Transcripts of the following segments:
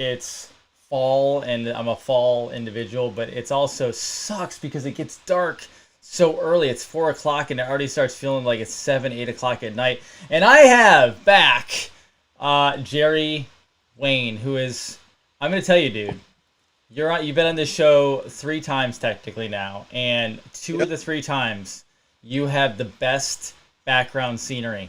it's fall and I'm a fall individual, but it's also sucks because it gets dark so early. It's 4 o'clock and it already starts feeling like it's 7, 8 o'clock at night. And I have back Jerry Wayne, who is, I'm gonna tell you, dude, you've been on this show 3 times technically now, and two of Yep. the 3 times you have the best background scenery.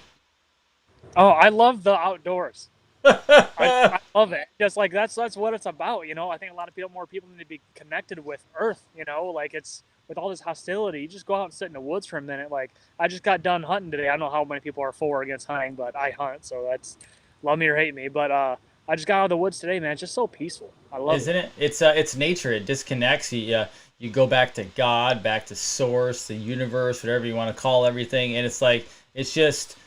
Oh, I love the outdoors. I love it. Just like that's what it's about, you know. I think a lot of more people need to be connected with Earth, you know. Like it's with all this hostility, you just go out and sit in the woods for a minute. Like I just got done hunting today. I don't know how many people are for or against hunting, but I hunt, so that's love me or hate me. But I just got out of the woods today, man. It's just so peaceful. I love it. Isn't it? It's nature. It disconnects you. You go back to God, back to source, the universe, whatever you want to call everything, and it's like it's just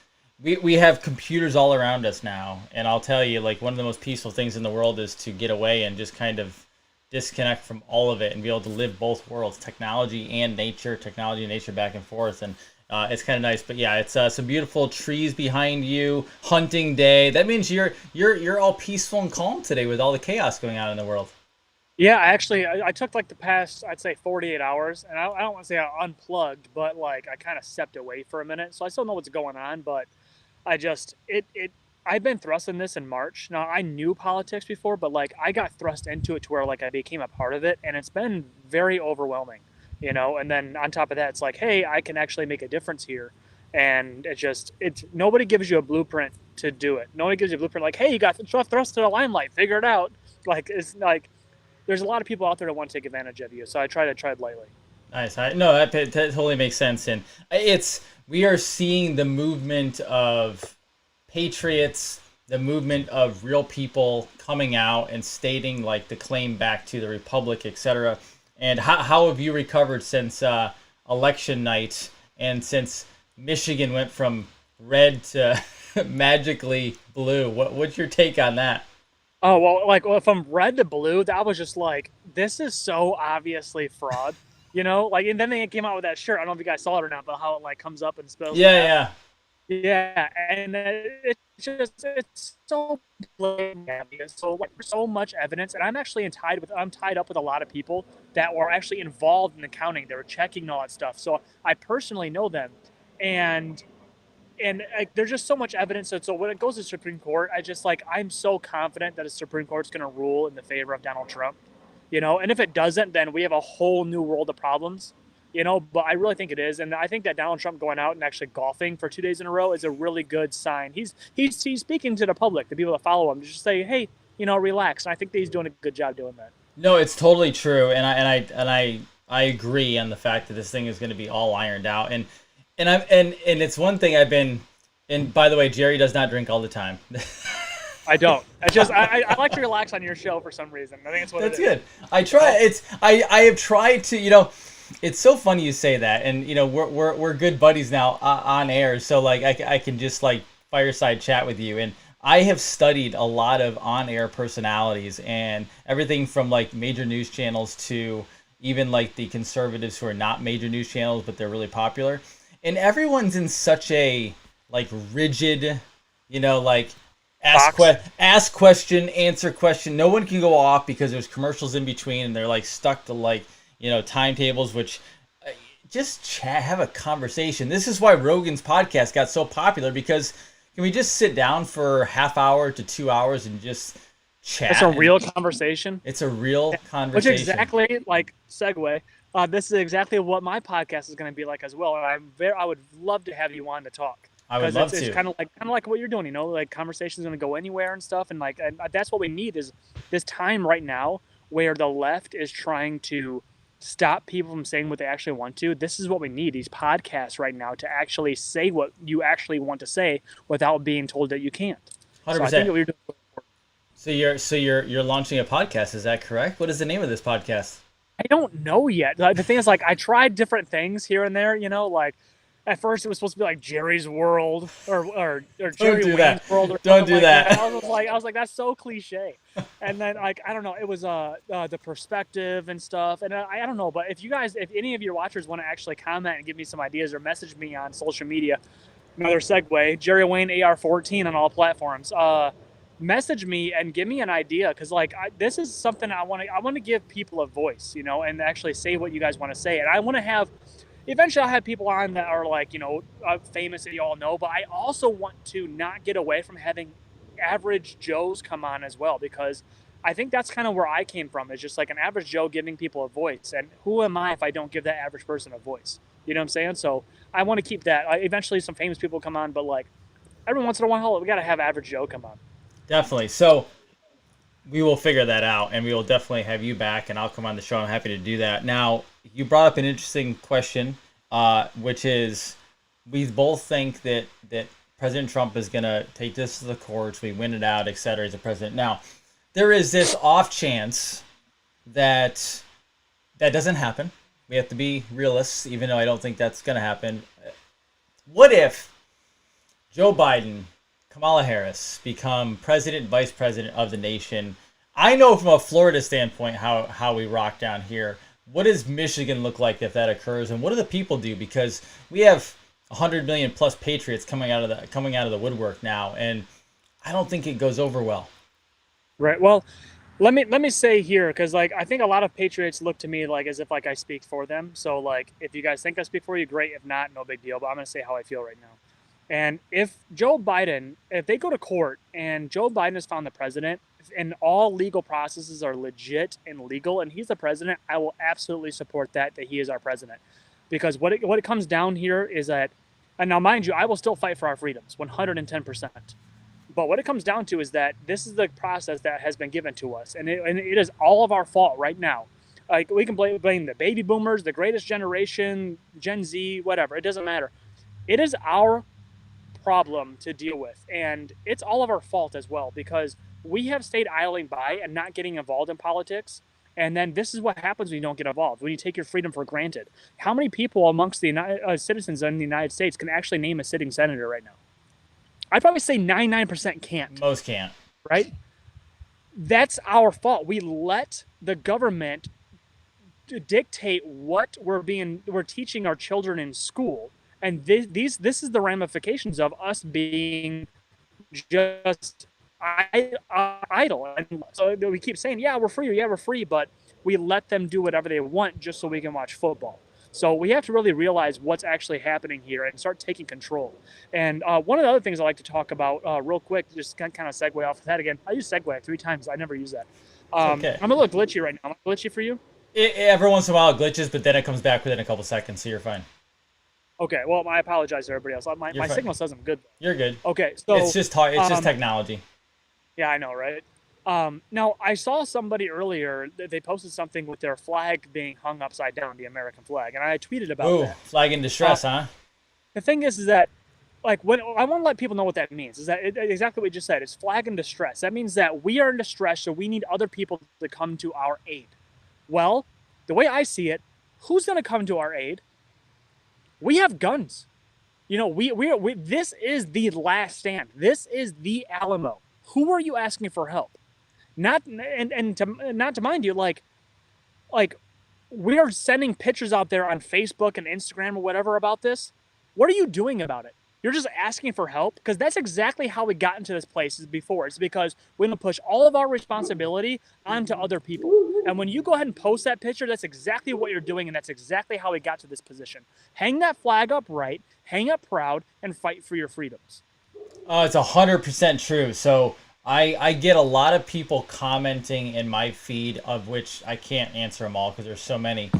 we have computers all around us now, and I'll tell you, like one of the most peaceful things in the world is to get away and just kind of disconnect from all of it and be able to live both worlds, technology and nature back and forth, and it's kind of nice. But yeah, it's some beautiful trees behind you. Hunting day. That means you're all peaceful and calm today with all the chaos going on in the world. Yeah, actually, I took like the past, I'd say 48 hours, and I don't want to say I unplugged, but like I kind of stepped away for a minute. So I still know what's going on, but I just I've been thrust in this in March. Now I knew politics before, but like I got thrust into it to where like I became a part of it, and it's been very overwhelming, you know. And then on top of that, it's like, hey, I can actually make a difference here, and it's nobody gives you a blueprint to do it. Nobody gives you a blueprint like, hey, you got thrust to the limelight, figure it out. Like it's like there's a lot of people out there that want to take advantage of you, so I try to tread lightly. Nice. No, that totally makes sense, and it's we are seeing the movement of patriots, the movement of real people coming out and stating like the claim back to the republic, etc. And how have you recovered since election night and since Michigan went from red to magically blue? What's your take on that? Oh well, like well, from red to blue, that was just like this is so obviously fraud, you know. Like, and then they came out with that shirt. I don't know if you guys saw it or not, but how it like comes up and spells the Yeah, F. yeah. Yeah, and it's so blatant, so like so much evidence, and I'm tied up with a lot of people that were actually involved in the counting. They were checking all that stuff, so I personally know them, and like there's just so much evidence. So when it goes to Supreme Court, I'm so confident that the Supreme Court's going to rule in the favor of Donald Trump, you know. And if it doesn't, then we have a whole new world of problems, you know. But I really think it is, and I think that Donald Trump going out and actually golfing for 2 days in a row is a really good sign. He's speaking to the public, the people that follow him, to just say, hey, you know, relax. And I think that he's doing a good job doing that. No, it's totally true, and I agree on the fact that this thing is going to be all ironed out, and it's one thing I've been. And by the way, Jerry does not drink all the time. I don't. I like to relax on your show for some reason. I think it's what That's it is. good. I try. It's I have tried to. You know, it's so funny you say that, and you know we're good buddies now on air, so like I can just like fireside chat with you, and I have studied a lot of on air personalities and everything from like major news channels to even like the conservatives who are not major news channels but they're really popular, and everyone's in such a like rigid, you know, like Fox. ask question, answer question. No one can go off because there's commercials in between, and they're like stuck to like timetables. Which just chat, have a conversation. This is why Rogan's podcast got so popular because can we just sit down for half hour to 2 hours and just It's chat? a And real conversation. it's a real Which conversation. exactly like segue. This is exactly what my podcast is going to be like as well. And I would love to have you on to talk I would because love it's to. kind of like what you're doing. You know, like conversations going to go anywhere and stuff. And that's what we need is this time right now where the left is trying to stop people from saying what they actually want to. This is what we need. These podcasts right now to actually say what you actually want to say without being told that you can't. one Hundred So I think percent. that we're doing. So you're launching a podcast. Is that correct? What is the name of this podcast? I don't know yet. The thing is, like, I tried different things here and there. You know, like at first it was supposed to be like Jerry's World or Don't Jerry do Wayne's that. World or Don't something do like that. that. I was like that's so cliche. And then like I don't know, it was the perspective and stuff. And I don't know, but if any of your watchers want to actually comment and give me some ideas or message me on social media, another segue, Jerry Wayne AR14 on all platforms. message me and give me an idea, because like this is something I want to give people a voice, and actually say what you guys want to say. And I want to have eventually I'll have people on that are like famous that you all know, but I also want to not get away from having average Joes come on as well, because I think that's kind of where I came from, is just like an average Joe giving people a voice. And who am I if I don't give that average person a voice? You know what I'm saying? So I want to keep that. Eventually some famous people come on, but like every once in a while we got to have average Joe come on. Definitely. So we will figure that out, and we will definitely have you back, and I'll come on the show. I'm happy to do that. Now, you brought up an interesting question, which is we both think that President Trump is going to take this to the courts, we win it out, et cetera, as a president. Now, there is this off chance that doesn't happen. We have to be realists, even though I don't think that's going to happen. What if Joe Biden, Kamala Harris become president, vice president of the nation? I know from a Florida standpoint how we rock down here. What does Michigan look like if that occurs, and what do the people do? Because we have 100 million plus patriots coming out of the woodwork now, and I don't think it goes over well. Right. Well, let me say here, because like I think a lot of patriots look to me like as if like I speak for them. So like if you guys think I speak for you, great. If not, no big deal. But I'm gonna say how I feel right now. And if they go to court and Joe Biden is found the president and all legal processes are legit and legal and he's the president, I will absolutely support that he is our president. Because what it comes down here is that, and now mind you, I will still fight for our freedoms, 110%. But what it comes down to is that this is the process that has been given to us. And it is all of our fault right now. Like we can blame the baby boomers, the greatest generation, Gen Z, whatever. It doesn't matter. It is our problem to deal with, and it's all of our fault as well, because we have stayed idling by and not getting involved in politics. And then this is what happens when you don't get involved, when you take your freedom for granted. How many people amongst the citizens in the United States can actually name a sitting senator right now? I'd probably say 99% can't. Most can't. Right? That's our fault. We let the government dictate what we're teaching our children in school. And this is the ramifications of us being just idle. And so we keep saying, yeah, we're free, but we let them do whatever they want just so we can watch football. So we have to really realize what's actually happening here and start taking control. And one of the other things I like to talk about real quick, just kind of segue off of that again. I use segue 3 times. I never use that. Okay. I'm a little glitchy right now. Am I glitchy for you? Every once in a while it glitches, but then it comes back within a couple seconds, so you're fine. Okay, well, I apologize to everybody else. My signal says I'm good. You're good. Okay, so it's just technology. Yeah, I know, right? Now, I saw somebody earlier, they posted something with their flag being hung upside down, the American flag, and I tweeted about that. Flag in distress, huh? The thing is that, like, when I want to let people know what that means, is that exactly what you just said. It's flag in distress. That means that we are in distress, so we need other people to come to our aid. Well, the way I see it, who's going to come to our aid? We have guns. We this is the last stand. This is the Alamo. Who are you asking for help? Not to mind you, like we are sending pictures out there on Facebook and Instagram or whatever about this. What are you doing about it? You're just asking for help? Because that's exactly how we got into this place before. It's because we're going to push all of our responsibility onto other people. And when you go ahead and post that picture, that's exactly what you're doing, and that's exactly how we got to this position. Hang that flag up right, hang up proud, and fight for your freedoms. It's 100% true. So I get a lot of people commenting in my feed, of which I can't answer them all because there's so many.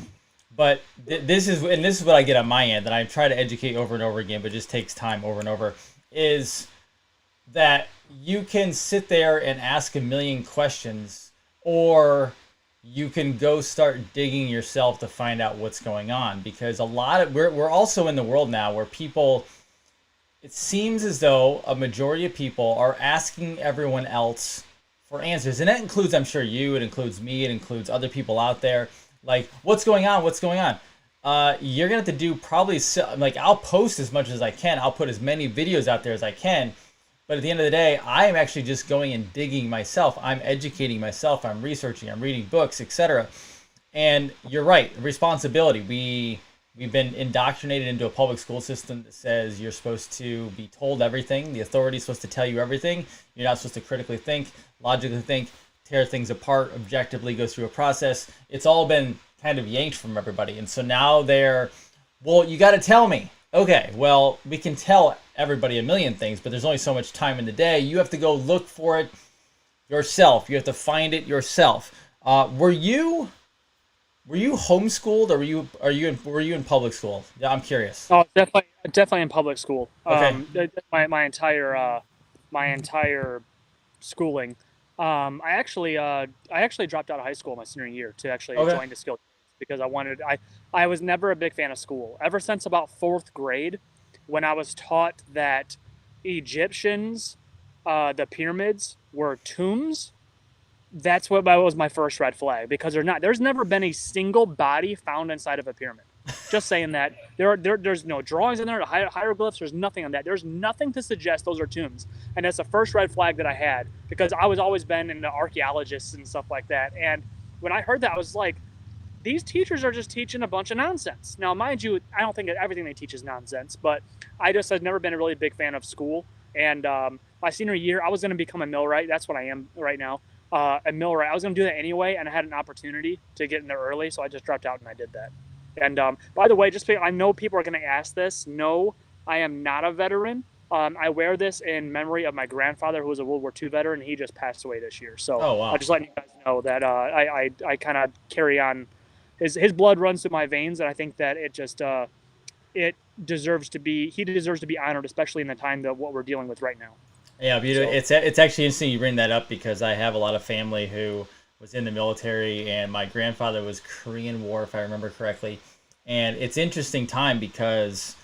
But this is what I get on my end, and I try to educate over and over again, but it just takes time over and over, is that you can sit there and ask a million questions, or you can go start digging yourself to find out what's going on. Because we're also in the world now where people, it seems as though a majority of people are asking everyone else for answers. And that includes, I'm sure, you, it includes me, it includes other people out there. Like, what's going on? What's going on? You're going to have to do probably, like, I'll post as much as I can. I'll put as many videos out there as I can. But at the end of the day, I am actually just going and digging myself. I'm educating myself. I'm researching. I'm reading books, etc. And you're right. Responsibility. We've been indoctrinated into a public school system that says you're supposed to be told everything. The authority is supposed to tell you everything. You're not supposed to critically think, logically think, tear things apart, objectively go through a process. It's all been kind of yanked from everybody. And so now they're, well, you got to tell me. Okay, well, we can tell everybody a million things, but there's only so much time in the day. You have to go look for it yourself. You have to find it yourself. Were you homeschooled, or were you in public school? Yeah, I'm curious. Oh, definitely in public school. Okay. My entire schooling. I actually dropped out of high school my senior year to actually Okay. join the skill because I was never a big fan of school ever since about fourth grade, when I was taught that Egyptians, the pyramids were tombs. That's what was my first red flag, because there's never been a single body found inside of a pyramid. Just saying that there's no drawings in there, hieroglyphs. There's nothing on that. There's nothing to suggest those are tombs, and that's the first red flag that I had, because I was always been into archaeologists and stuff like that. And when I heard that, I was like, these teachers are just teaching a bunch of nonsense. Now, mind you, I don't think that everything they teach is nonsense, but I've never been a really big fan of school. And my senior year, I was going to become a millwright. That's what I am right now, a millwright. I was going to do that anyway, and I had an opportunity to get in there early, so I just dropped out and I did that. And by the way, I know people are going to ask this. No, I am not a veteran. I wear this in memory of my grandfather, who was a World War II veteran. He just passed away this year. So Oh, wow. I'm just letting you guys know that I kind of carry on. His blood runs through my veins, and I think that it deserves to be. He deserves to be honored, especially in the time that what we're dealing with right now. Yeah, beautiful. So It's actually interesting you bring that up, because I have a lot of family who was in the military, and my grandfather was Korean War, if I remember correctly. And it's interesting time, because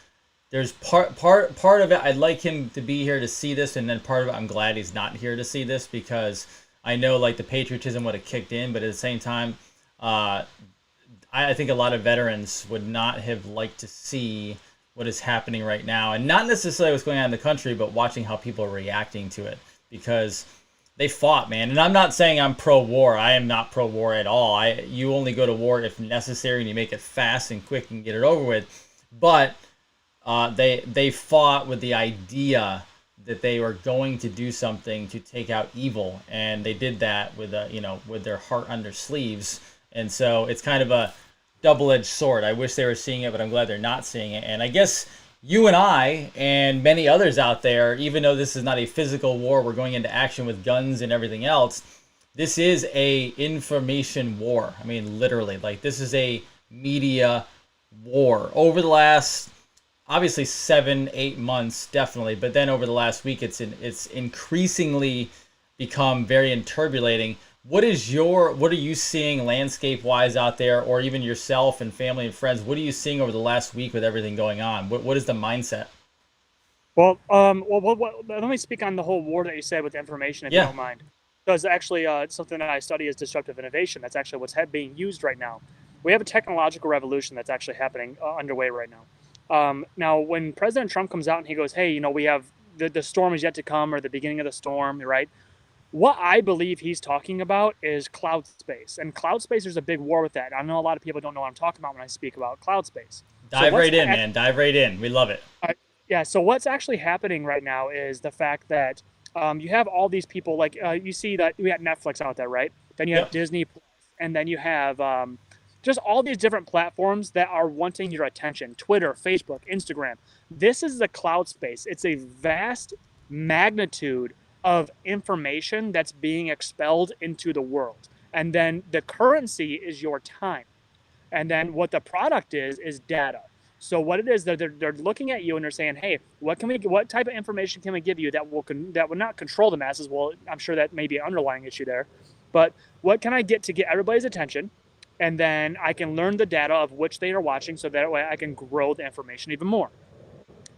there's part of it I'd like him to be here to see this, and then part of it I'm glad he's not here to see this, because I know like the patriotism would have kicked in, but at the same time, uh, I think a lot of veterans would not have liked to see what is happening right now, and not necessarily what's going on in the country, but watching how people are reacting to it, because they fought, man. And I'm not saying I'm pro-war. I am not pro-war at all. You only go to war if necessary, and you make it fast and quick and get it over with. But they fought with the idea that they were going to do something to take out evil, and they did that with with their heart on their sleeves. And so it's kind of a double-edged sword. I wish they were seeing it, but I'm glad they're not seeing it. And I guess you and I and many others out there, even though this is not a physical war, we're going into action with guns and everything else. This is a information war. I mean, literally, like, this is a media war. Over the last, obviously, 7-8 months, definitely, but then over the last week, it's increasingly become very turbulating. What are you seeing landscape wise out there, or even yourself and family and friends? What are you seeing over the last week with everything going on? What is the mindset? Let me speak on the whole war that you said with information, if you Yeah. don't mind, because actually, it's something that I study is disruptive innovation. That's actually what's being used right now. We have a technological revolution that's actually happening underway right now. Now, when President Trump comes out and he goes, "Hey, we have the storm is yet to come, or the beginning of the storm," right? What I believe he's talking about is cloud space. And cloud space, there's a big war with that. I know a lot of people don't know what I'm talking about when I speak about cloud space. Dive right in, man. Dive right in. We love it. Yeah, so what's actually happening right now is the fact that you have all these people, like you see that we got Netflix out there, right? Then you have Yep. Disney, and then you have just all these different platforms that are wanting your attention. Twitter, Facebook, Instagram. This is the cloud space. It's a vast magnitude of information that's being expelled into the world. And then the currency is your time. And then what the product is data. So what it is, they're looking at you and they're saying, "Hey, what type of information can we give you that will not control the masses?" Well, I'm sure that may be an underlying issue there, but what can I get to get everybody's attention? And then I can learn the data of which they are watching, so that way I can grow the information even more.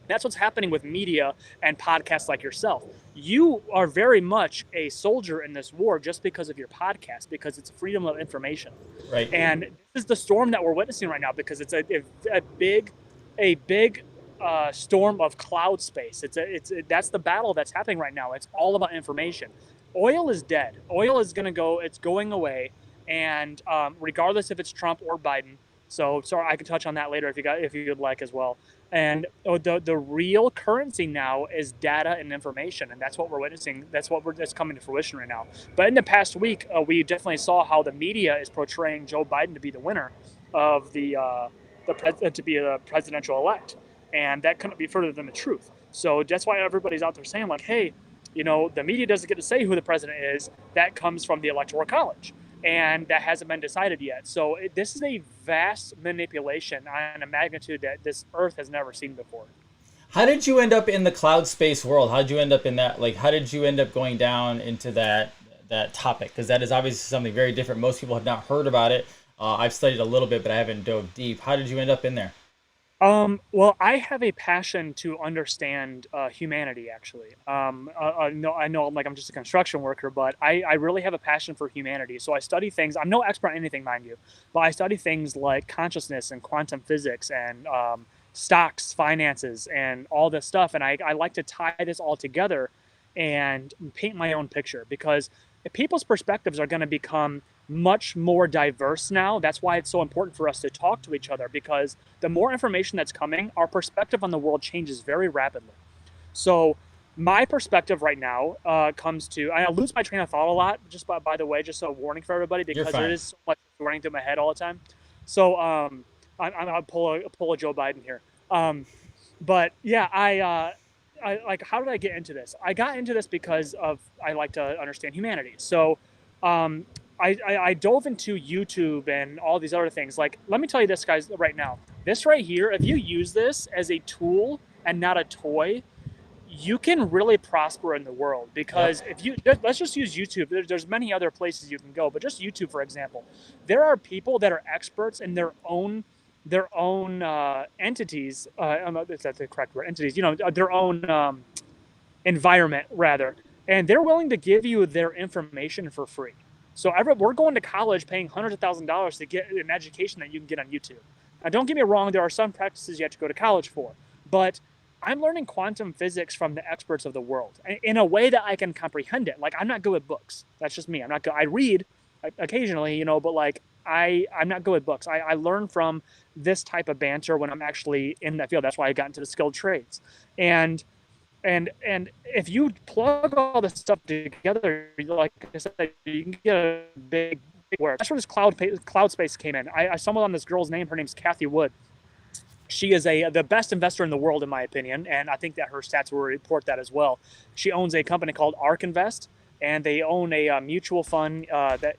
That's what's happening with media and podcasts like yourself. You are very much a soldier in this war just because of your podcast, because it's freedom of information. Right. And this is the storm that we're witnessing right now, because it's a big storm of cloud space. That's the battle that's happening right now. It's all about information. Oil is dead. Oil is going to go. It's going away. And regardless if it's Trump or Biden, So sorry, I can touch on that later if you'd like as well. And the real currency now is data and information, and that's what we're witnessing. That's coming to fruition right now. But in the past week, we definitely saw how the media is portraying Joe Biden to be the winner of to be a presidential elect, and that couldn't be further than the truth. So that's why everybody's out there saying like, hey, the media doesn't get to say who the president is. That comes from the Electoral College, and that hasn't been decided yet. So this is a vast manipulation on a magnitude that this Earth has never seen before. How did you end up in the cloud space world? How did you end up in that? Like, how did you end up going down into that topic? Because that is obviously something very different. Most people have not heard about it. I've studied a little bit, but I haven't dove deep. How did you end up in there? Well, I have a passion to understand humanity. Actually, I know I'm just a construction worker, but I really have a passion for humanity. So I study things. I'm no expert on anything, mind you, but I study things like consciousness and quantum physics and stocks, finances, and all this stuff. And I like to tie this all together and paint my own picture, because people's perspectives are going to become much more diverse now. That's why it's so important for us to talk to each other, because the more information that's coming, our perspective on the world changes very rapidly. So my perspective right now comes to, I lose my train of thought a lot, just by the way, just a warning for everybody, because there is so much running through my head all the time. So I'll pull a Joe Biden here. But yeah, I like, how did I get into this? I got into this because I like to understand humanity. So I dove into YouTube and all these other things. Like, let me tell you this, guys, right now. This right here, if you use this as a tool and not a toy, you can really prosper in the world. Because if you, let's just use YouTube. There's many other places you can go, but just YouTube, for example. There are people that are experts in their own entities. I don't know if that's the correct word. Entities, their own environment, rather. And they're willing to give you their information for free. So we're going to college paying hundreds of thousands of dollars to get an education that you can get on YouTube. Now, don't get me wrong, there are some practices you have to go to college for, but I'm learning quantum physics from the experts of the world in a way that I can comprehend it. Like, I'm not good with books. That's just me. I'm not good. I read occasionally, but like, I'm not good with books. I learn from this type of banter when I'm actually in that field. That's why I got into the skilled trades. And if you plug all this stuff together, like I said, you can get a big work. That's where this cloud space came in. I stumbled on this girl's name. Her name's Cathie Wood. She is the best investor in the world, in my opinion, and I think that her stats will report that as well. She owns a company called ARK Invest, and they own a mutual fund, that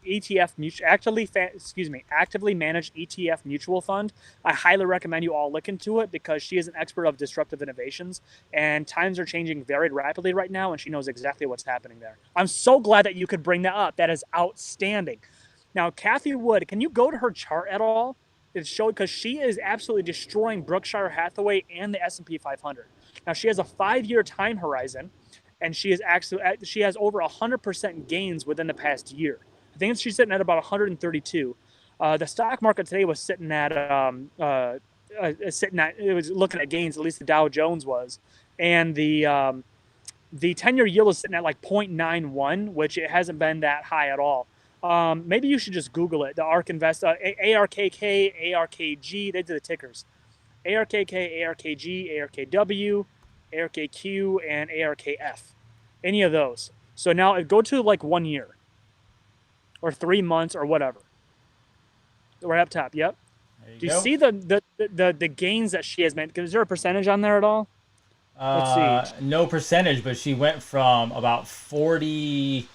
actively managed ETF mutual fund. I highly recommend you all look into it, because she is an expert of disruptive innovations, and times are changing very rapidly right now, and she knows exactly what's happening there. I'm so glad that you could bring that up. That is outstanding. Now, Cathie Wood, can you go to her chart at all? It showed, because she is absolutely destroying Berkshire Hathaway and the S&P 500. Now, she has a 5-year time horizon, and she has over 100% gains within the past year. I think she's sitting at about 132. The stock market today was sitting at it was looking at gains. At least the Dow Jones was, and the 10-year yield is sitting at like 0.91, which it hasn't been that high at all. Maybe you should just Google it. The ARK Invest, ARKK, ARKG. They do the tickers. ARKK, ARKG, ARKW, ARKQ, and ARKF. Any of those. So now go to like 1 year or 3 months or whatever. Right up top. Yep. Do you see the gains that she has made? Is there a percentage on there at all? Let's see. No percentage, but she went from about 40,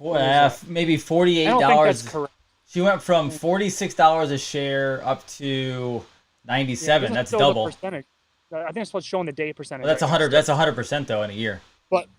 maybe $48. I don't think that's correct. She went from $46 a share up to 97. That's double. Percentage. I think it's what's showing the day percentage. Well, that's 100. That's 100% though in a year.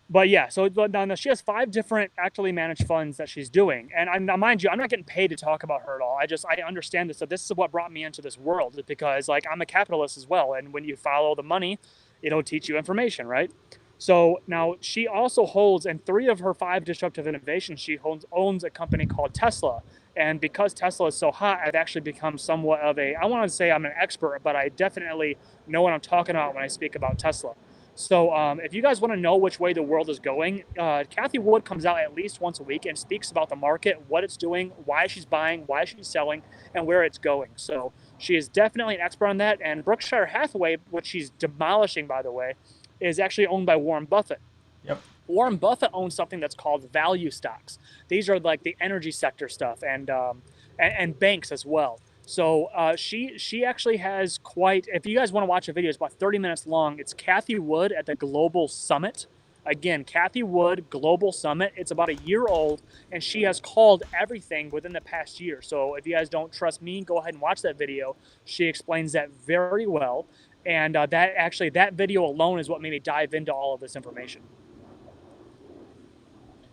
But yeah, so now she has 5 different actively managed funds that she's doing, and now mind you, I'm not getting paid to talk about her at all. I understand this. So this is what brought me into this world, because like I'm a capitalist as well, and when you follow the money, it'll teach you information, right? So now she also holds, in 3 of her 5 disruptive innovations, she owns a company called Tesla. And because Tesla is so hot, I've actually become somewhat of I want to say I'm an expert, but I definitely know what I'm talking about when I speak about Tesla. So if you guys want to know which way the world is going, Kathy Wood comes out at least once a week and speaks about the market, what it's doing, why she's buying, why she's selling, and where it's going. So she is definitely an expert on that. And Berkshire Hathaway, which she's demolishing, by the way, is actually owned by Warren Buffett. Yep. Warren Buffett owns something that's called value stocks. These are like the energy sector stuff and banks as well. So she actually has quite. If you guys want to watch a video, it's about 30 minutes long. It's Kathy Wood at the Global Summit. Again, Kathy Wood Global Summit. It's about a year old, and she has called everything within the past year. So if you guys don't trust me, go ahead and watch that video. She explains that very well, and that video alone is what made me dive into all of this information.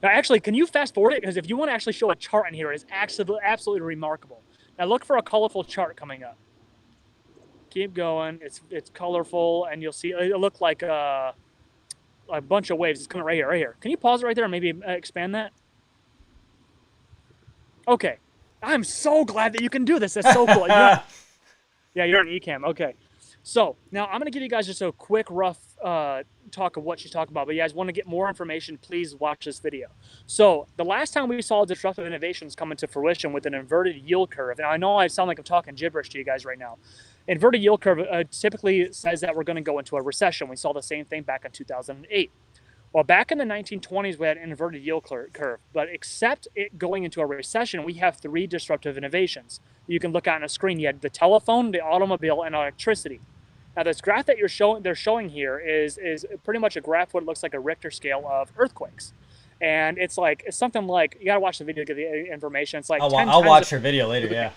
Now, actually, can you fast forward it? Because if you want to actually show a chart in here, it's absolutely remarkable. Now, look for a colorful chart coming up. Keep going. It's colorful, and you'll see it'll look like a bunch of waves. It's coming right here, right here. Can you pause it right there and maybe expand that? Okay. I'm so glad that you can do this. That's so cool. Yeah, you're an Ecamm. Okay. So now I'm going to give you guys just a quick, rough talk of what she's talking about. But you guys want to get more information, please watch this video. So the last time we saw disruptive innovations come into fruition with an inverted yield curve, and I know I sound like I'm talking gibberish to you guys right now. Inverted yield curve typically says that we're going to go into a recession. We saw the same thing back in 2008. Well, back in the 1920s, we had an inverted yield curve, but except it going into a recession, we have 3 disruptive innovations. You can look on a screen. You had the telephone, the automobile, and electricity. Now, this graph that they're showing here is pretty much a graph what looks like a Richter scale of earthquakes. And it's something like, you got to watch the video to get the information. It's like I'll watch her video later, yeah.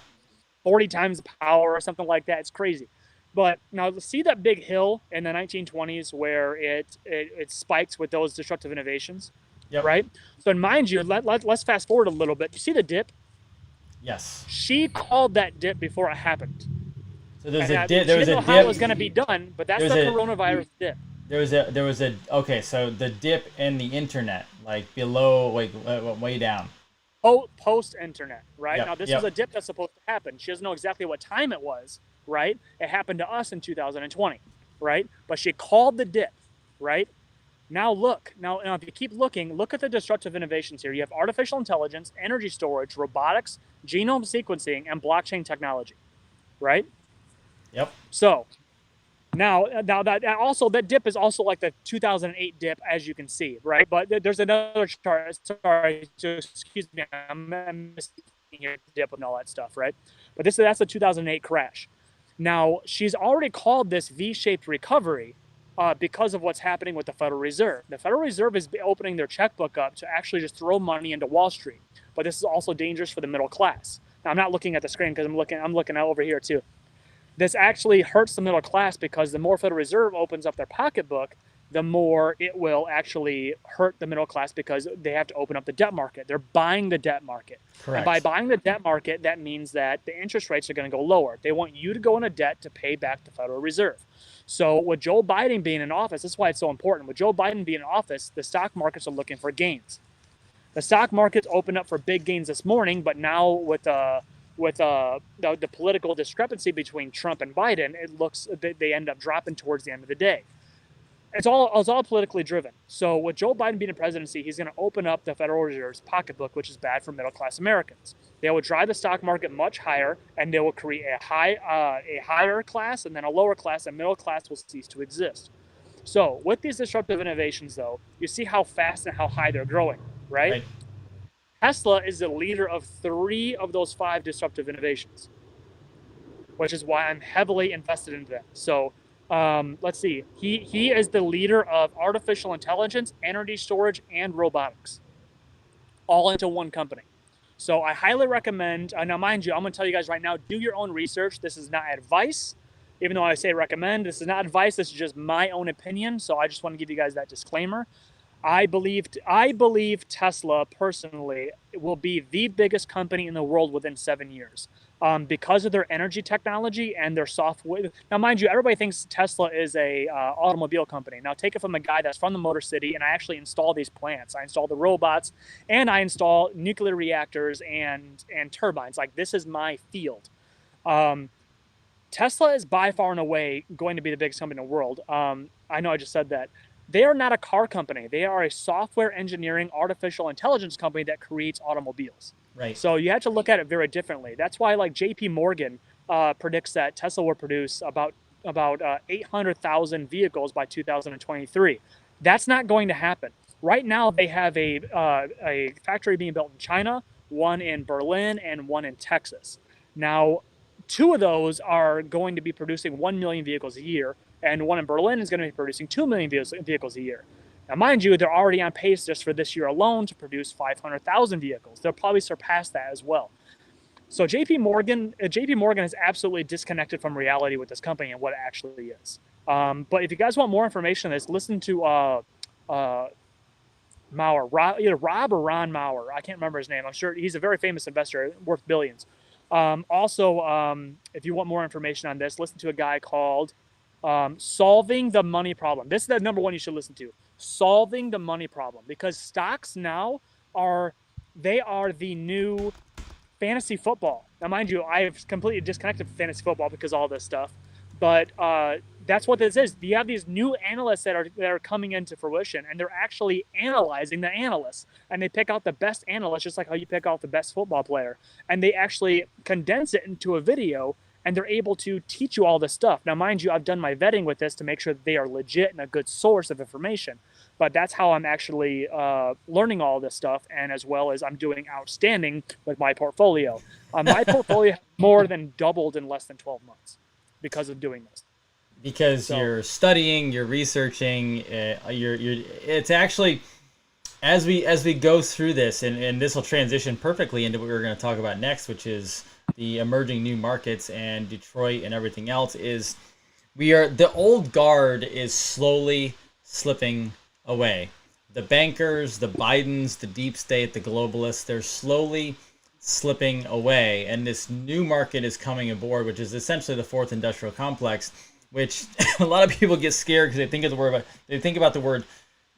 40 times the power or something like that. It's crazy. But now see that big hill in the 1920s where it spikes with those disruptive innovations, yep. Right? So mind you, let's fast forward a little bit. You see the dip? Yes. She called that dip before it happened. So there was a dip. There was a dip. How it was going to be done, but that's the coronavirus dip. There was a okay. So the dip in the internet, like below, like way down. Oh, post internet, right? Yep. Now this is a dip that's supposed to happen. She doesn't know exactly what time it was, right? It happened to us in 2020, right? But she called the dip, right? Now look. Now if you keep looking, look at the disruptive innovations here. You have artificial intelligence, energy storage, robotics, genome sequencing, and blockchain technology, right? Yep. So now that dip is also like the 2008 dip, as you can see, right? But there's another chart. Sorry, excuse me, I'm missing your dip and all that stuff, right? But that's the 2008 crash. Now she's already called this V-shaped recovery because of what's happening with the Federal Reserve. The Federal Reserve is opening their checkbook up to actually just throw money into Wall Street. But this is also dangerous for the middle class. Now I'm not looking at the screen because I'm looking out over here too. This actually hurts the middle class because the more Federal Reserve opens up their pocketbook, the more it will actually hurt the middle class because they have to open up the debt market. They're buying the debt market. Correct. And by buying the debt market, that means that the interest rates are going to go lower. They want you to go into debt to pay back the Federal Reserve. So with Joe Biden being in office, that's why it's so important. With Joe Biden being in office, the stock markets are looking for gains. The stock markets opened up for big gains this morning, but now with the political discrepancy between Trump and Biden, it looks that they end up dropping towards the end of the day. It's all politically driven. So with Joe Biden being in presidency, he's going to open up the Federal Reserve's pocketbook, which is bad for middle class Americans. They will drive the stock market much higher, and they will create a higher class and then a lower class, and middle class will cease to exist. So with these disruptive innovations, though, you see how fast and how high they're growing, right? Tesla is the leader of 3 of those 5 disruptive innovations, which is why I'm heavily invested in them. So let's see. He is the leader of artificial intelligence, energy storage, and robotics, all into one company. So I highly recommend. Now, mind you, I'm going to tell you guys right now, do your own research. This is not advice. Even though I say recommend, this is not advice. This is just my own opinion. So I just want to give you guys that disclaimer. I believe Tesla personally will be the biggest company in the world within 7 years because of their energy technology and their software. Now, mind you, everybody thinks Tesla is a automobile company. Now, take it from a guy that's from the Motor City, and I actually install these plants. I install the robots, and I install nuclear reactors and turbines. Like, this is my field. Tesla is by far and away going to be the biggest company in the world. I know I just said that. They are not a car company. They are a software engineering artificial intelligence company that creates automobiles. Right. So you have to look at it very differently. That's why like JP Morgan predicts that Tesla will produce about 800,000 vehicles by 2023. That's not going to happen. Right now, they have a factory being built in China, one in Berlin, and one in Texas. Now, two of those are going to be producing 1 million vehicles a year, and one in Berlin is going to be producing 2 million vehicles a year. Now, mind you, they're already on pace just for this year alone to produce 500,000 vehicles. They'll probably surpass that as well. So JP Morgan is absolutely disconnected from reality with this company and what it actually is. But if you guys want more information on this, listen to Maurer, either Rob or Ron Maurer. I can't remember his name. I'm sure he's a very famous investor, worth billions. If you want more information on this, listen to a guy called Solving the Money Problem. This is the number one you should listen to. Solving the Money Problem, because stocks now are the new fantasy football. Now, mind you, I've completely disconnected from fantasy football because of all this stuff, but that's what this is. You have these new analysts that are coming into fruition, and they're actually analyzing the analysts, and they pick out the best analyst, just like how you pick out the best football player, and they actually condense it into a video, and they're able to teach you all this stuff. Now, mind you, I've done my vetting with this to make sure that they are legit and a good source of information, but that's how I'm actually learning all this stuff, and as well as I'm doing outstanding with my portfolio. My portfolio more than doubled in less than 12 months because of doing this. Because you're studying, you're researching, it's actually, as we go through this, and this will transition perfectly into what we're going to talk about next, which is the emerging new markets and Detroit and everything else, is the old guard is slowly slipping away. The bankers, the Bidens, the deep state, the globalists, they're slowly slipping away, and this new market is coming aboard, which is essentially the fourth industrial complex, which a lot of people get scared because they think about the word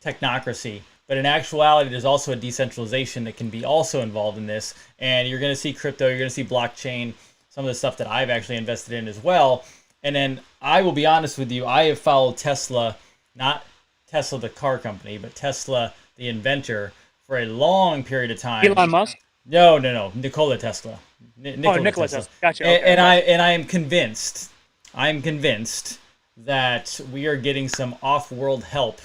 technocracy, but in actuality there's also a decentralization that can be also involved in this, and you're going to see crypto, you're going to see blockchain, some of the stuff that I've actually invested in as well. And then I will be honest with you, I have followed Tesla, not Tesla the car company, but Tesla the inventor, for a long period of time. Elon Musk? No, Nikola Tesla. Nikola Tesla. Gotcha. Okay, and I am convinced that we are getting some off-world help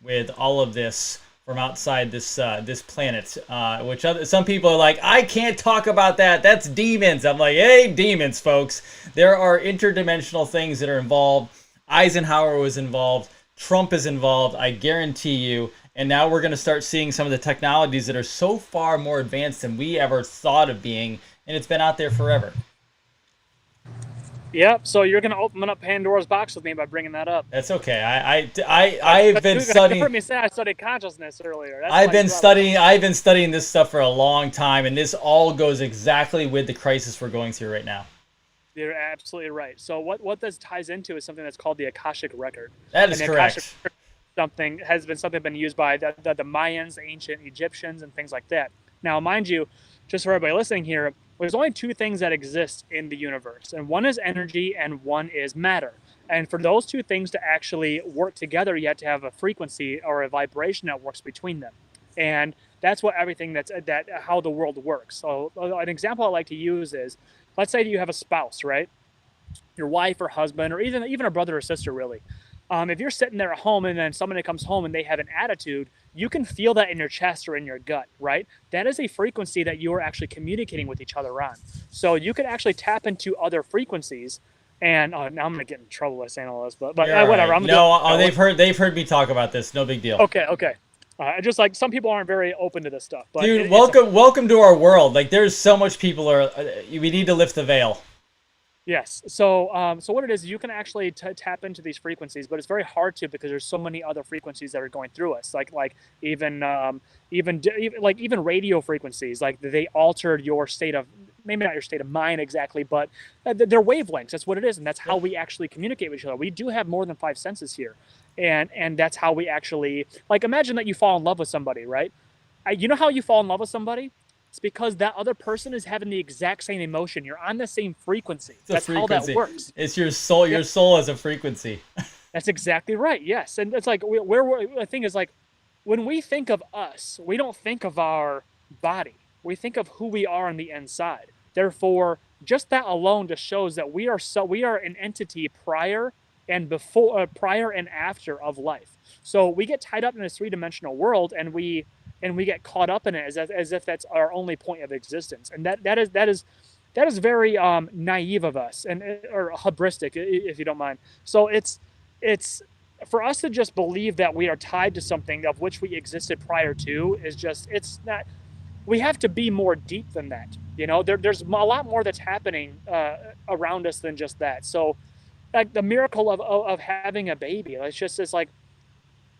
with all of this from outside this planet, which some people are like, I can't talk about that. That's demons. I'm like, hey, demons, folks. There are interdimensional things that are involved. Eisenhower was involved. Trump is involved. I guarantee you. And now we're going to start seeing some of the technologies that are so far more advanced than we ever thought of being, and it's been out there forever. Yep. So you're going to open up Pandora's box with me by bringing that up. That's okay. I've been studying. You heard me say I studied consciousness earlier. I've been studying this stuff for a long time, and this all goes exactly with the crisis we're going through right now. You're absolutely right. So what this ties into is something that's called the Akashic Record. That is correct. Has been used by the Mayans, the ancient Egyptians, and things like that. Now, mind you, just for everybody listening here, there's only two things that exist in the universe, and one is energy and one is matter. And for those two things to actually work together, you have to have a frequency or a vibration that works between them. And that's what everything how the world works. So an example I like to use is, let's say you have a spouse, right? Your wife or husband, or even a brother or sister, really. If you're sitting there at home and then somebody comes home and they have an attitude, you can feel that in your chest or in your gut, right? That is a frequency that you are actually communicating with each other on. So you could actually tap into other frequencies. And now I'm gonna get in trouble by saying all this, but whatever. Right. They've heard me talk about this. No big deal. Okay. Just like some people aren't very open to this stuff. But dude, welcome to our world. Like, there's so much people we need to lift the veil. Yes. So what it is, you can actually tap into these frequencies, but it's very hard to because there's so many other frequencies that are going through us. Like even radio frequencies, like they altered your state of, maybe not your state of mind exactly, but they're wavelengths. That's what it is, and that's how we actually communicate with each other. We do have more than 5 senses here, and that's how we actually, like, imagine that you fall in love with somebody, right? You know how you fall in love with somebody? It's because that other person is having the exact same emotion. You're on the same frequency. That's how that works. It's your soul. Your soul is a frequency. That's exactly right. Yes, and it's like where the thing is like when we think of us, we don't think of our body. We think of who we are on the inside. Therefore, just that alone just shows that we are an entity prior and before, prior and after of life. So we get tied up in this three-dimensional world, and we get caught up in it as if that's our only point of existence, and that is very naive of us, and or hubristic, if you don't mind. So it's for us to just believe that we are tied to something of which we existed prior to is just it's not. We have to be more deep than that. You know, there's a lot more that's happening around us than just that. So, like the miracle of having a baby, it's like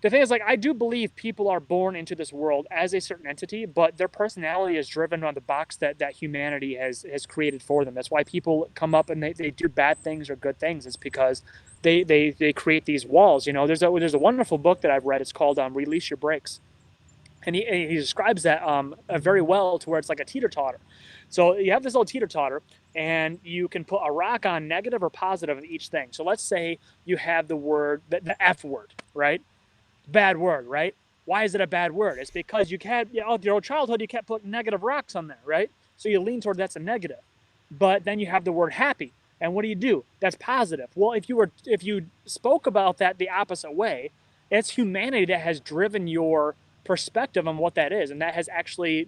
the thing is like I do believe people are born into this world as a certain entity, but their personality is driven on the box that humanity has created for them. That's why people come up and they do bad things or good things. It's because they create these walls. You know, there's a wonderful book that I've read. It's called Release Your Brakes, and he describes that very well to where it's like a teeter-totter. So you have this little teeter-totter, and you can put a rock on negative or positive of each thing. So let's say you have the F word, right? Bad word, right? Why is it a bad word? It's because you can't, your childhood, you can't put negative rocks on there, right? So you lean toward that's a negative. But then you have the word happy. And what do? That's positive. Well, if you spoke about that the opposite way, it's humanity that has driven your perspective on what that is, and that has actually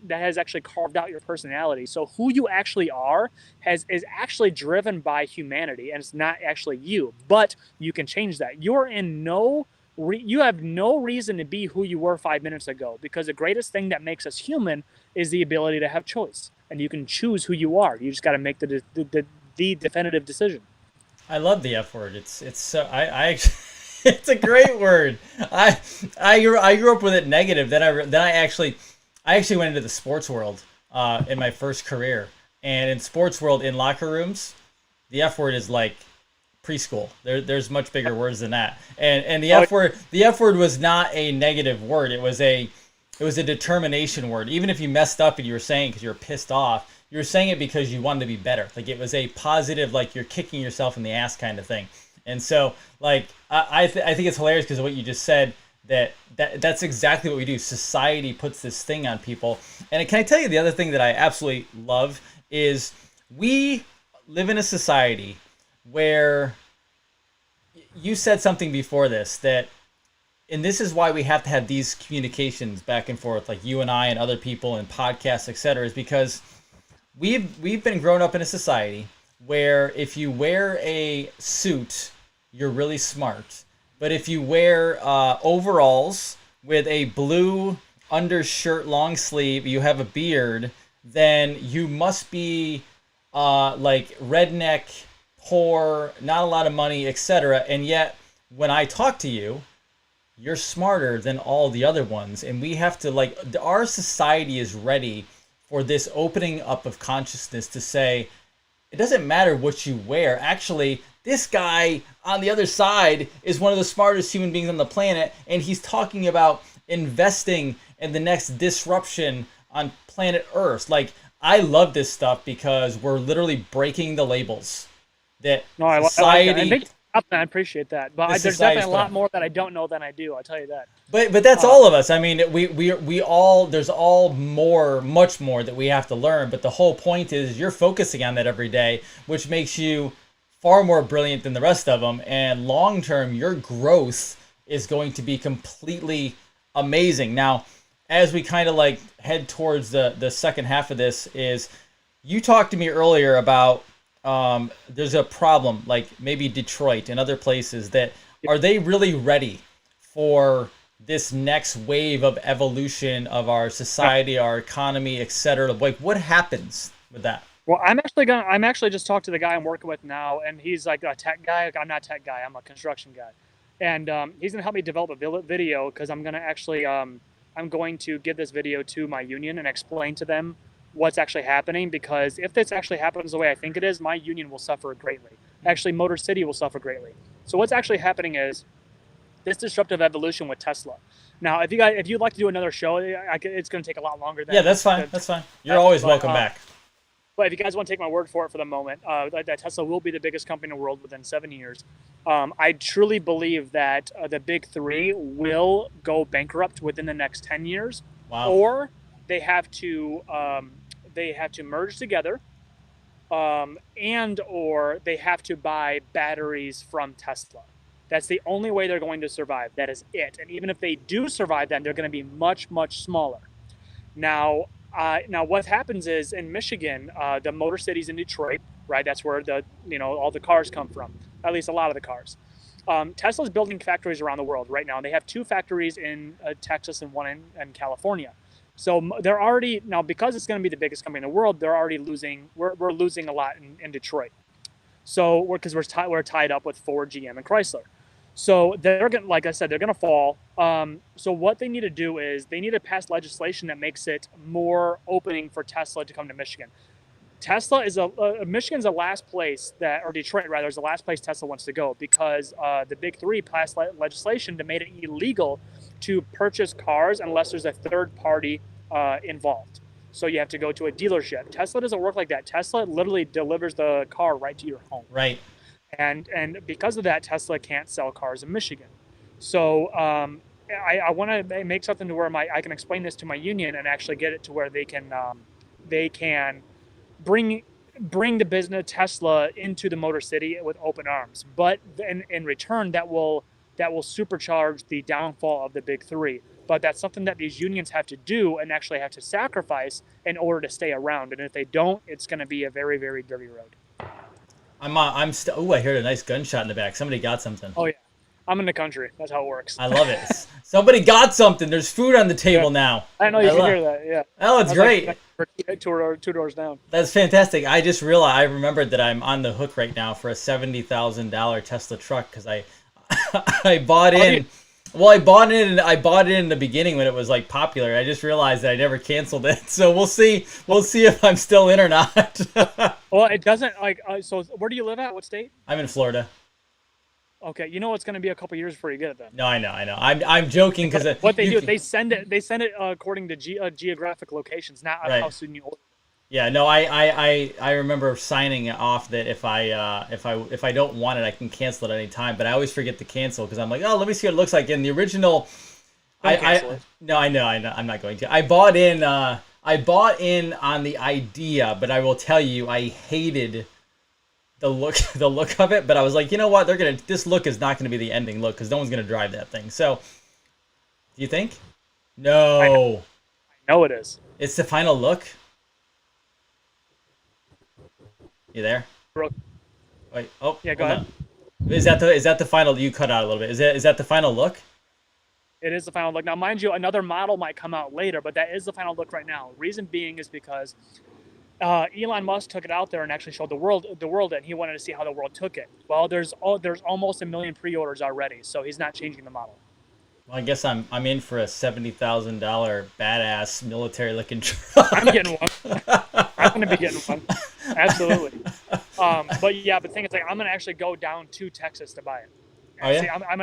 carved out your personality. So who you actually are is actually driven by humanity, and it's not actually you. But you can change that. You have no reason to be who you were 5 minutes ago, because the greatest thing that makes us human is the ability to have choice, and you can choose who you are. You just got to make the definitive decision. I love the F word. It's so I it's a great word. I grew up with it negative. Then I actually went into the sports world in my first career, and in sports world in locker rooms, the F word is like preschool. There's much bigger words than that. And the F word was not a negative word. It was a determination word. Even if you messed up and you were saying it because you were pissed off, you were saying it because you wanted to be better. Like it was a positive, like you're kicking yourself in the ass kind of thing. And so like I think it's hilarious because of what you just said, that's exactly what we do. Society puts this thing on people. And can I tell you the other thing that I absolutely love is we live in a society where you said something before this and this is why we have to have these communications back and forth, like you and I and other people and podcasts, etc., is because we've been grown up in a society where if you wear a suit, you're really smart. But if you wear overalls with a blue undershirt, long sleeve, you have a beard, then you must be like redneck, poor, not a lot of money, etc. And yet, when I talk to you, you're smarter than all the other ones. And we have to our society is ready for this opening up of consciousness to say, it doesn't matter what you wear. Actually, this guy on the other side is one of the smartest human beings on the planet, and he's talking about investing in the next disruption on planet Earth. Like, I love this stuff because we're literally breaking the labels that society. I appreciate that, but there's definitely a lot more that I don't know than I do. I'll tell you that. But that's all of us. I mean, we all there's much more that we have to learn. But the whole point is you're focusing on that every day, which makes you far more brilliant than the rest of them. And long term, your growth is going to be completely amazing. Now, as we kind of head towards the second half of this, is you talked to me earlier about. There's a problem, like maybe Detroit and other places that are they really ready for this next wave of evolution of our society, our economy, etc.? Like, what happens with that? Well, I'm actually just talked to the guy I'm working with now, and he's like a tech guy. I'm not a tech guy. I'm a construction guy, and he's gonna help me develop a video because I'm gonna actually I'm going to give this video to my union and explain to them what's actually happening, because if this actually happens the way I think it is, my union will suffer greatly. Actually, Motor City will suffer greatly. So what's actually happening is this disruptive evolution with Tesla. Now, if you'd like to do another show, it's going to take a lot longer than. Yeah, that's fine. That's fine. You're always welcome back. But if you guys want to take my word for it for the moment, that Tesla will be the biggest company in the world within 7 years. I truly believe that the big three will go bankrupt within the next 10 years, Wow. or they have to merge together, and or they have to buy batteries from Tesla. That's the only way they're going to survive. That is it. And even if they do survive, then they're going to be much, much smaller. Now, what happens is in Michigan, the Motor Cities in Detroit, right? That's where all the cars come from. At least a lot of the cars. Tesla's building factories around the world right now. They have 2 factories in Texas and 1 in California. So they're already now, because it's going to be the biggest company in the world. They're already losing. We're losing a lot in Detroit. So because we're tied up with Ford, GM, and Chrysler. So they're going, like I said, they're going to fall. So what they need to do is they need to pass legislation that makes it more opening for Tesla to come to Michigan. Tesla is Michigan's the last place or Detroit rather, is the last place Tesla wants to go, because the big three passed legislation that made it illegal to purchase cars unless there's a third party involved. So you have to go to a dealership. Tesla doesn't work like that. Tesla literally delivers the car right to your home. Right. And because of that, Tesla can't sell cars in Michigan. So I want to make something to where I can explain this to my union and actually get it to where they can bring the business Tesla into the Motor City with open arms. But in return, that will supercharge the downfall of the big three. But that's something that these unions have to do and actually have to sacrifice in order to stay around. And if they don't, it's going to be a very, very dirty road. Oh, I heard a nice gunshot in the back. Somebody got something. Oh yeah, I'm in the country. That's how it works. I love it. Somebody got something. There's food on the table now. I know you can hear that. Yeah. Oh, it's great. Like two doors down. That's fantastic. I just realized, I remembered that I'm on the hook right now for a $70,000 Tesla truck because I bought in. Well, I bought it in the beginning when it was like popular. I just realized that I never canceled it. So we'll see. We'll see if I'm still in or not. Well, it doesn't so where do you live at? What state? I'm in Florida. Okay, it's going to be a couple years before you get it then. No, I know. I'm joking because what they do, they send it according to geographic locations, not right. How soon you order. Yeah, no, I remember signing off that if I don't want it, I can cancel it at any time. But I always forget to cancel because I'm like, oh, let me see what it looks like. In the original, no, I know, I'm not going to. I bought in on the idea, but I will tell you, I hated the look of it. But I was like, you know what? This look is not gonna be the ending look because no one's gonna drive that thing. So, do you think? No. I know it is. It's the final look. You there? Wait. Oh. Yeah. Go ahead. Is that the final? You cut out a little bit. Is that the final look? It is the final look. Now, mind you, another model might come out later, but that is the final look right now. Reason being is because Elon Musk took it out there and actually showed the world it, and he wanted to see how the world took it. Well, there's almost 1 million pre-orders already, so he's not changing the model. Well, I guess I'm in for a $70,000 badass military-looking truck. I'm getting one. I'm going to be getting one. Absolutely. But the thing is, I'm going to actually go down to Texas to buy it. Oh yeah. See, I'm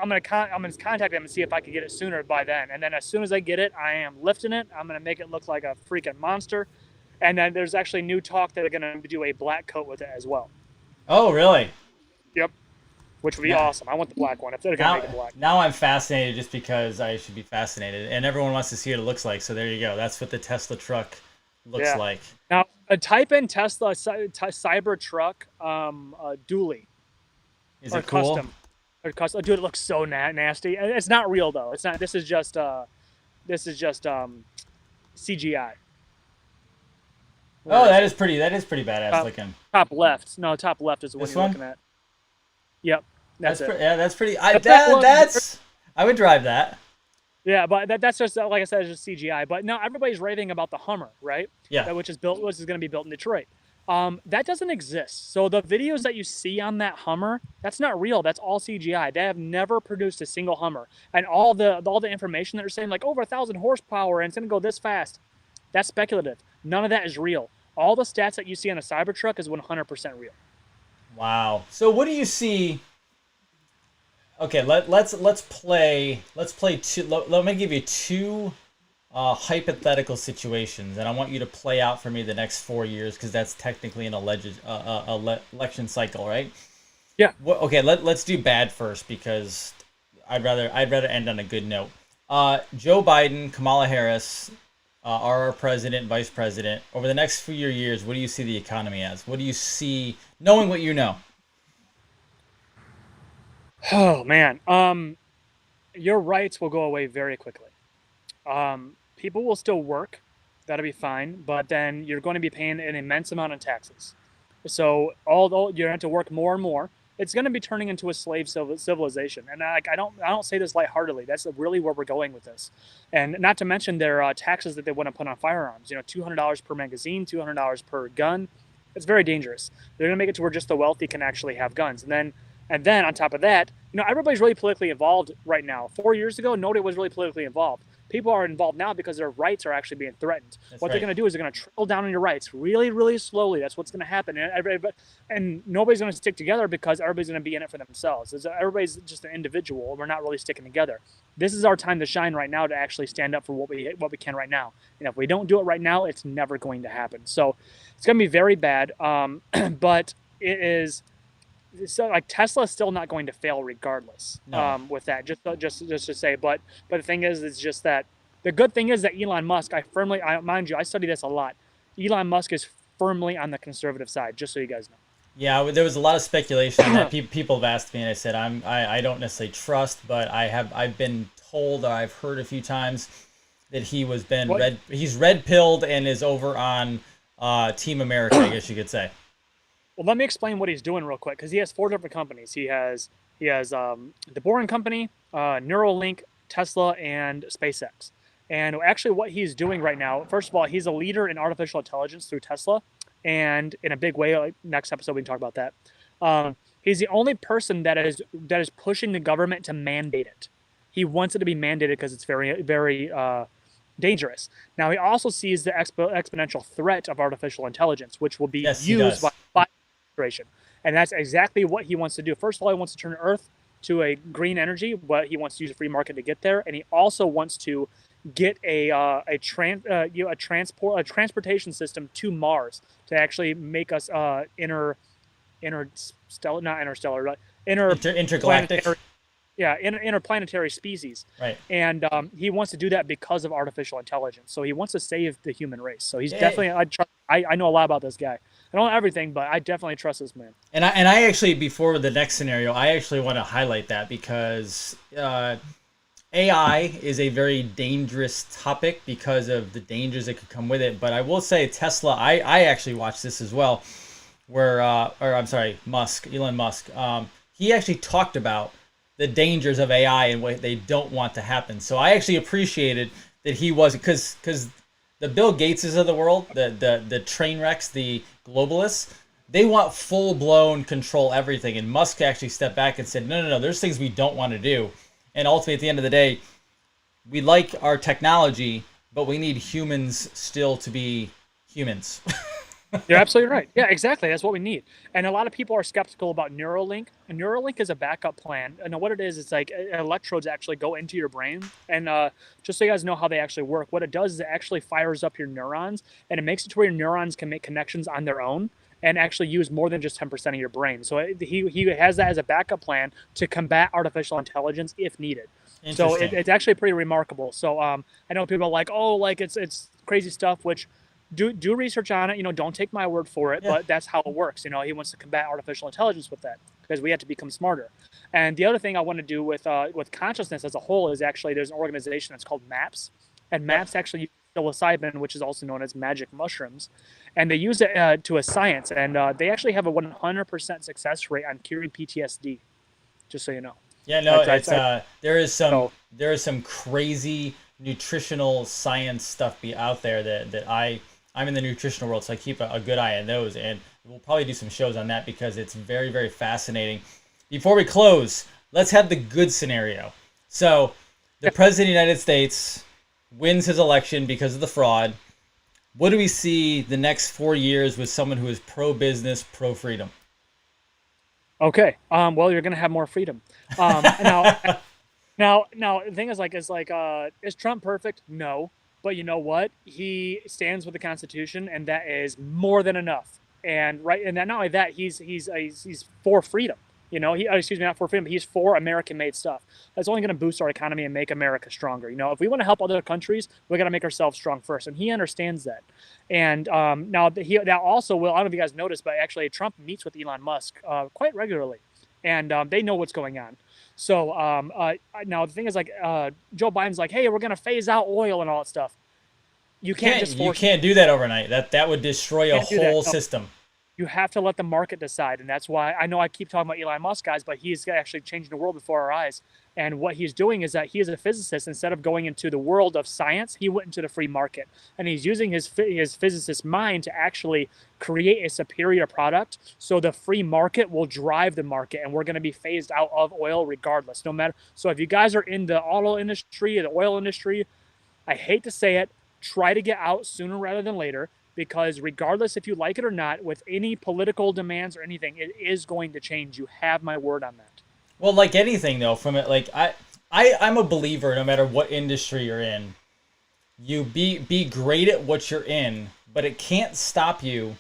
going to contact them and see if I can get it sooner by then. And then as soon as I get it, I am lifting it. I'm going to make it look like a freaking monster. And then there's actually new talk that they're going to do a black coat with it as well. Oh really? Yep. Which would be awesome. I want the black one if they're going to make it black. Now I'm fascinated just because I should be fascinated. And everyone wants to see what it looks like. So there you go. That's what the Tesla truck looks like. Now, type in Tesla Cybertruck dually. Is it cool? Custom. Dude, it looks so nasty. It's not real though. It's not. This is just CGI. Oh, that is pretty badass looking. Top left. No, top left is the one you're looking at. Yep. That's it. That's pretty. I would drive that. Yeah, but that's just, like I said, it's just CGI. But no, everybody's raving about the Hummer, right? Yeah. Which is going to be built in Detroit. That doesn't exist. So the videos that you see on that Hummer, that's not real. That's all CGI. They have never produced a single Hummer. And all the information that they're saying, like over 1,000 horsepower and it's going to go this fast, that's speculative. None of that is real. All the stats that you see on a Cybertruck is 100% real. Wow. So what do you see? Okay, let's play two. Let me give you two hypothetical situations, and I want you to play out for me the next 4 years because that's technically an election cycle, right? Yeah. Okay, let's do bad first because I'd rather end on a good note. Joe Biden, Kamala Harris are our president, vice president. Over the next few years, what do you see the economy as? What do you see, knowing what you know? Oh man. Your rights will go away very quickly. People will still work. That'll be fine, but then you're going to be paying an immense amount of taxes. So although you're going to have to work more and more, it's going to be turning into a slave civilization. And I don't say this lightheartedly. That's really where we're going with this. And not to mention their taxes that they want to put on firearms. $200 per magazine, $200 per gun. It's very dangerous. They're going to make it to where just the wealthy can actually have guns. And then on top of that, everybody's really politically involved right now. 4 years ago, nobody was really politically involved. People are involved now because their rights are actually being threatened. That's What they're right. going to do is they're going to trickle down on your rights really, really slowly. That's what's going to happen. And nobody's going to stick together because everybody's going to be in it for themselves. Everybody's just an individual. We're not really sticking together. This is our time to shine right now to actually stand up for what we can right now. And if we don't do it right now, it's never going to happen. So it's going to be very bad. But it is so like Tesla is still not going to fail regardless. No. With that, just to say, but the thing is, it's just that the good thing is that Elon Musk, mind you, I study this a lot. Elon Musk is firmly on the conservative side, just so you guys know. Yeah, there was a lot of speculation on that. People have asked me, and I said I don't necessarily trust, but I've been told, or I've heard a few times that What? he's red pilled and is over on Team America, I guess you could say. Well, let me explain what he's doing real quick because he has four different companies. He has the Boring Company, Neuralink, Tesla, and SpaceX. And actually, what he's doing right now, first of all, he's a leader in artificial intelligence through Tesla, and in a big way. Like, next episode, we can talk about that. He's the only person that is pushing the government to mandate it. He wants it to be mandated because it's very, very dangerous. Now, he also sees the exponential threat of artificial intelligence, which will be Yes, he used does. by administration. And that's exactly what he wants to do. First of all, he wants to turn Earth to a green energy, but he wants to use a free market to get there. And he also wants to get a transportation system to Mars to actually make us interstellar, not interstellar, but Intergalactic, interplanetary, yeah, interplanetary species. right? And he wants to do that because of artificial intelligence. So he wants to save the human race. So he's Eh, definitely I know a lot about this guy. I don't know everything, but I definitely trust this man. And I actually, before the next scenario, I actually want to highlight that because AI is a very dangerous topic because of the dangers that could come with it. But I will say Tesla, I actually watched this as well, where or I'm sorry, Elon Musk, he actually talked about the dangers of AI and what they don't want to happen. So I actually appreciated that he was because the Bill Gateses of the world, the train wrecks, the globalists, they want full blown control everything. And Musk actually stepped back and said, no, there's things we don't want to do. And ultimately, at the end of the day, we like our technology, but we need humans still to be humans. You're absolutely right. Yeah, exactly. That's what we need. And a lot of people are skeptical about Neuralink. And Neuralink is a backup plan. And what it is, it's like electrodes actually go into your brain. And just so you guys know how they actually work, what it does is it actually fires up your neurons and it makes it to where your neurons can make connections on their own and actually use more than just 10% of your brain. So he has that as a backup plan to combat artificial intelligence if needed. So Interesting. it's actually pretty remarkable. So I know people are like, oh, like it's crazy stuff, which do research on it. Don't take my word for it, Yeah. but that's how it works. He wants to combat artificial intelligence with that because we have to become smarter. And the other thing I want to do with consciousness as a whole is actually there's an organization that's called MAPS, and Yep. MAPS actually uses psilocybin, which is also known as magic mushrooms, and they use it to a science, and they actually have a 100% success rate on curing PTSD. Just so you know. Yeah, no, That's, it's so there is some crazy nutritional science stuff be out there that I'm in the nutritional world, so I keep a good eye on those, and we'll probably do some shows on that because it's very, very fascinating. Before we close, let's have the good scenario. So, the president of the United States wins his election because of the fraud. What do we see the next 4 years with someone who is pro business, pro freedom? okay. Well, you're gonna have more freedom. Now, now, the thing is like, is Trump perfect? No. But you know what? He stands with the Constitution, and that is more than enough. And right, and not only that, he's for freedom. You know, excuse me, not for freedom. He's for American-made stuff. That's only going to boost our economy and make America stronger. You know, if we want to help other countries, we got to make ourselves strong first, and he understands that. And now also will. I don't know if you guys noticed, but actually Trump meets with Elon Musk quite regularly, and they know what's going on. So now the thing is, like, Joe Biden's like, hey, we're going to phase out oil and all that stuff. You can't do that overnight. That would destroy a whole system. You have to let the market decide, and that's why I know I keep talking about Elon Musk, guys, but he's actually changing the world before our eyes. And what he's doing is that he is a physicist. Instead of going into the world of science, he went into the free market, and he's using his physicist mind to actually create a superior product. So the free market will drive the market, and we're going to be phased out of oil regardless, no matter. So if you guys are in the auto industry or the oil industry, I hate to say it, try to get out sooner rather than later. Because regardless if you like it or not, with any political demands or anything, it is going to change. You have my word on that. Well, like anything though, from it, like I'm a believer. No matter what industry you're in, you be great at what you're in, but it can't stop you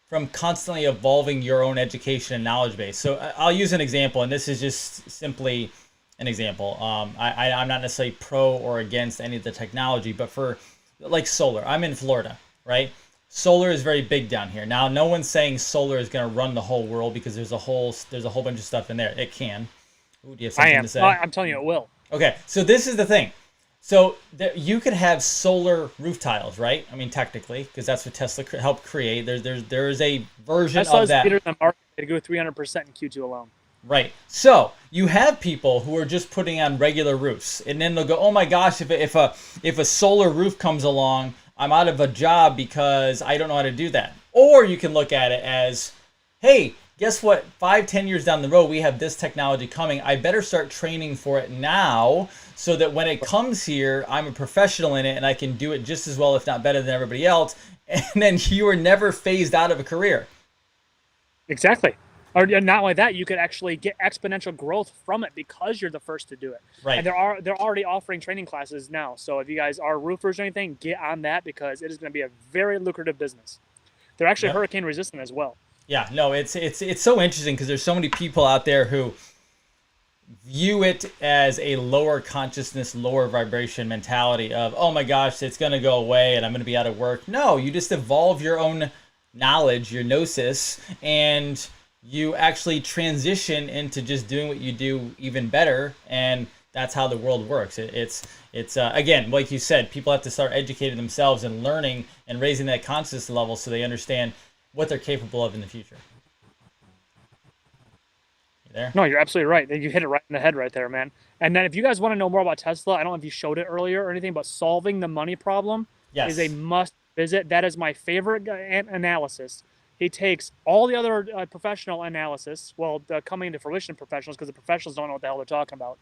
from constantly evolving your own education and knowledge base. So I'll use an example, and this is just simply an example. I'm not necessarily pro or against any of the technology, but for like solar, I'm in Florida, right? Solar is very big down here. Now, no one's saying solar is going to run the whole world because there's a whole bunch of stuff in there. It can. Ooh, do you have something to say? I'm telling you, it will. Okay, so this is the thing. So you could have solar roof tiles, right? I mean, technically, because that's what Tesla helped create. There is a version of that. Tesla's the market to go 300% in Q2 alone. Right. So you have people who are just putting on regular roofs, and then they'll go, "Oh my gosh, if a solar roof comes along, I'm out of a job because I don't know how to do that." Or you can look at it as, hey, guess what? 5-10 years down the road, we have this technology coming. I better start training for it now so that when it comes here, I'm a professional in it and I can do it just as well, if not better than everybody else. And then you are never phased out of a career. Exactly. Or not only that, you could actually get exponential growth from it because you're the first to do it. Right. And they're already offering training classes now. So if you guys are roofers or anything, get on that because it is going to be a very lucrative business. They're actually hurricane resistant as well. Yeah, no, it's so interesting because there's so many people out there who view it as a lower consciousness, lower vibration mentality of, oh my gosh, it's going to go away and I'm going to be out of work. No, you just evolve your own knowledge, your gnosis, and you actually transition into just doing what you do even better, and that's how the world works. It's again, like you said, people have to start educating themselves and learning and raising that consciousness level so they understand what they're capable of in the future. You there? No, you're absolutely right. You hit it right in the head right there, man. And then if you guys want to know more about Tesla, I don't know if you showed it earlier or anything, but solving the money problem is a must visit. That is my favorite analysis. He takes all the other professional analysis, coming into fruition professionals, because the professionals don't know what the hell they're talking about.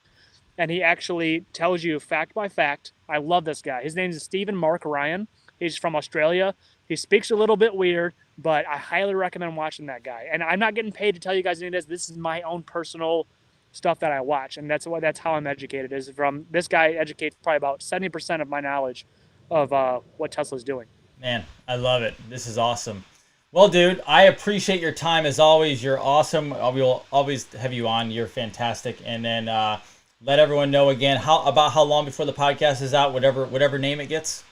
And he actually tells you fact by fact. I love this guy. His name is Stephen Mark Ryan. He's from Australia. He speaks a little bit weird, but I highly recommend watching that guy. And I'm not getting paid to tell you guys any of this. This is my own personal stuff that I watch. And that's how I'm educated, is from this guy. Educates probably about 70% of my knowledge of what Tesla's doing. Man, I love it. This is awesome. Well, dude, I appreciate your time as always. You're awesome. We'll always have you on. You're fantastic. And then let everyone know again how long before the podcast is out, whatever name it gets.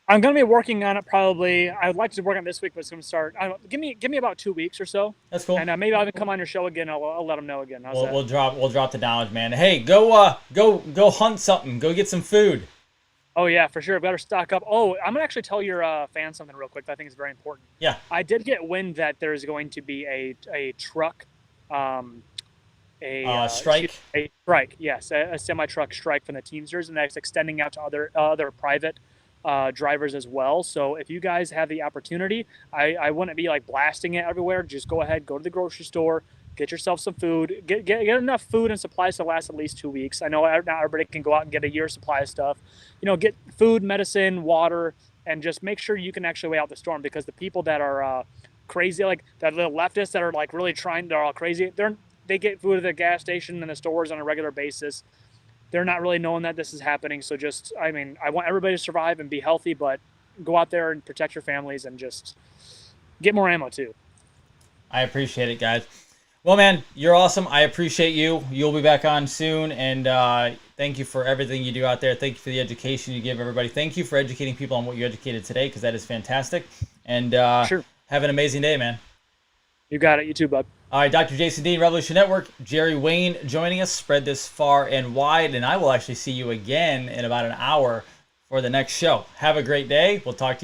I'm going to be working on it probably. I would like to work on it this week, but it's going to start. Give me about 2 weeks or so. That's cool. And maybe I'll come on your show again. I'll let them know again. We'll drop the knowledge, man. Hey, go hunt something. Go get some food. Oh, yeah, for sure. Better stock up. Oh, I'm going to actually tell your fans something real quick that I think is very important. Yeah. I did get wind that there's going to be a truck, strike? A strike, yes. A semi-truck strike from the Teamsters, and that's extending out to other private drivers as well. So if you guys have the opportunity, I wouldn't be like blasting it everywhere. Just go ahead, go to the grocery store, get yourself some food, get enough food and supplies to last at least 2 weeks. I know not everybody can go out and get a year's supply of stuff. Get food, medicine, water, and just make sure you can actually wait out the storm, because the people that are crazy, like that little leftists that are like really trying, they're all crazy. They get food at the gas station and the stores on a regular basis. they're not really knowing that this is happening. So just, I mean, I want everybody to survive and be healthy, but go out there and protect your families and just get more ammo too. I appreciate it, guys. Well, man, you're awesome. I appreciate you. You'll be back on soon, and thank you for everything you do out there. Thank you for the education you give everybody. Thank you for educating people on what you educated today, because that is fantastic. And Sure. have an amazing day, man. You got it. You too, bud. All right, Dr. Jason Dean, Revolution Network, Jerry Wayne joining us. Spread this far and wide, and I will actually see you again in about an hour for the next show. Have a great day. We'll talk to you soon.